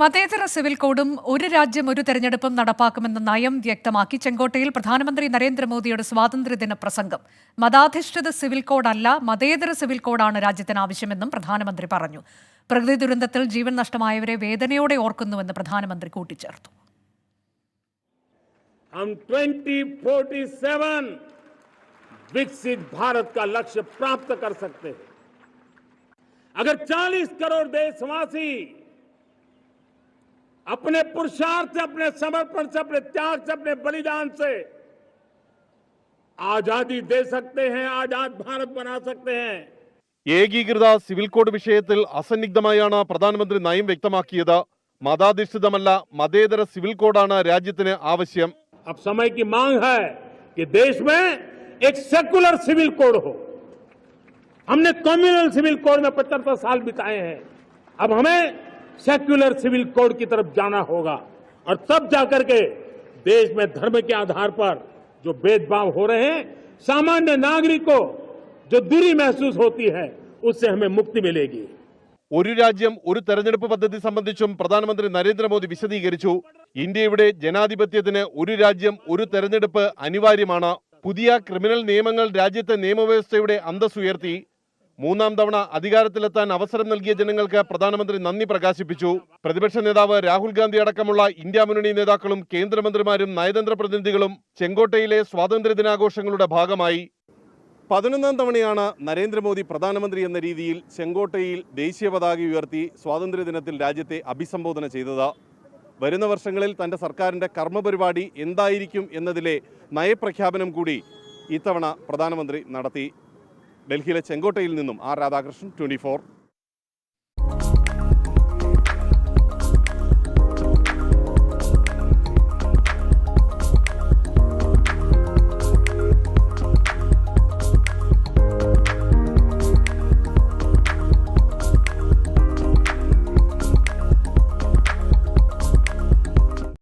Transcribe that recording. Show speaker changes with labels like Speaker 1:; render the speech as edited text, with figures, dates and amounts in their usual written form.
Speaker 1: മതേതര സിവിൽ കോഡും ഒരു രാജ്യം ഒരു തെരഞ്ഞെടുപ്പും നടപ്പാക്കുമെന്ന നയം വ്യക്തമാക്കി ചെങ്കോട്ടയിൽ പ്രധാനമന്ത്രി നരേന്ദ്രമോദിയുടെ സ്വാതന്ത്ര്യദിന പ്രസംഗം. മതാധിഷ്ഠിത സിവിൽ കോഡല്ല, മതേതര സിവിൽ കോഡാണ് രാജ്യത്തിന് ആവശ്യമെന്നും പ്രധാനമന്ത്രി പറഞ്ഞു. പ്രകൃതി ദുരന്തത്തിൽ ജീവൻ നഷ്ടമായവരെ വേദനയോടെ ഓർക്കുന്നുവെന്ന് പ്രധാനമന്ത്രി കൂട്ടിച്ചേർത്തു.
Speaker 2: हम 2047 विकसित भारत का लक्ष्य प्राप्त कर सकते हैं अगर 40 करोड़ देशवासी अपने पुरुषार्थ से, अपने समर्पण से, अपने त्याग से, अपने बलिदान से आजादी दे सकते हैं, आजाद भारत बना सकते हैं.
Speaker 3: ഏകീകൃത സിവിൽ കോഡ് വിഷയത്തിൽ അസന്നിഗ്ധമായാണ് പ്രധാനമന്ത്രി നയം വ്യക്തമാക്കിയത്. മതാധിഷ്ഠിതമല്ല, മതേതര സിവിൽ കോഡാണ് രാജ്യത്തിന് ആവശ്യം.
Speaker 2: अब समय की मांग है कि देश में एक सेकुलर सिविल कोड हो. हमने कम्युनल सिविल कोड में 75 साल बिताए हैं. अब हमें सेक्युलर सिविल कोड की तरफ जाना होगा और तब जाकर के देश में धर्म के आधार पर जो भेदभाव हो रहे हैं, सामान्य नागरिक को जो दूरी महसूस होती है, उससे हमें मुक्ति मिलेगी.
Speaker 3: ഒരു രാജ്യം ഒരു തെരഞ്ഞെടുപ്പ് പദ്ധതി സംബന്ധിച്ചും പ്രധാനമന്ത്രി നരേന്ദ്രമോദി വിശദീകരിച്ചു. ഇന്ത്യയുടെ ജനാധിപത്യത്തിന് ഒരു രാജ്യം ഒരു തെരഞ്ഞെടുപ്പ് അനിവാര്യമാണ്. പുതിയ ക്രിമിനൽ നിയമങ്ങൾ രാജ്യത്തെ നിയമവ്യവസ്ഥയുടെ അന്തസ്സ് ഉയർത്തി. മൂന്നാം തവണ അധികാരത്തിലെത്താൻ അവസരം നൽകിയ ജനങ്ങൾക്ക് പ്രധാനമന്ത്രി നന്ദി പ്രകാശിപ്പിച്ചു. പ്രതിപക്ഷ നേതാവ് രാഹുൽ ഗാന്ധി അടക്കമുള്ള ഇന്ത്യ മുന്നണി നേതാക്കളും കേന്ദ്രമന്ത്രിമാരും നയതന്ത്ര പ്രതിനിധികളും ചെങ്കോട്ടയിലെ സ്വാതന്ത്ര്യദിനാഘോഷങ്ങളുടെ ഭാഗമായി. 11ാം തവണയാണ് നരേന്ദ്രമോദി പ്രധാനമന്ത്രി എന്ന രീതിയിൽ ചെങ്കോട്ടയിൽ ദേശീയ പതാക ഉയർത്തി സ്വാതന്ത്ര്യദിനത്തിൽ രാജ്യത്തെ അഭിസംബോധന ചെയ്തത്. വരുന്ന വർഷങ്ങളിൽ തൻ്റെ സർക്കാരിൻ്റെ കർമ്മപരിപാടി എന്തായിരിക്കും എന്നതിലെ നയപ്രഖ്യാപനം കൂടി ഇത്തവണ പ്രധാനമന്ത്രി നടത്തി. ഡൽഹിയിലെ ചെങ്കോട്ടയിൽ നിന്നും ആർ രാധാകൃഷ്ണൻ, 24.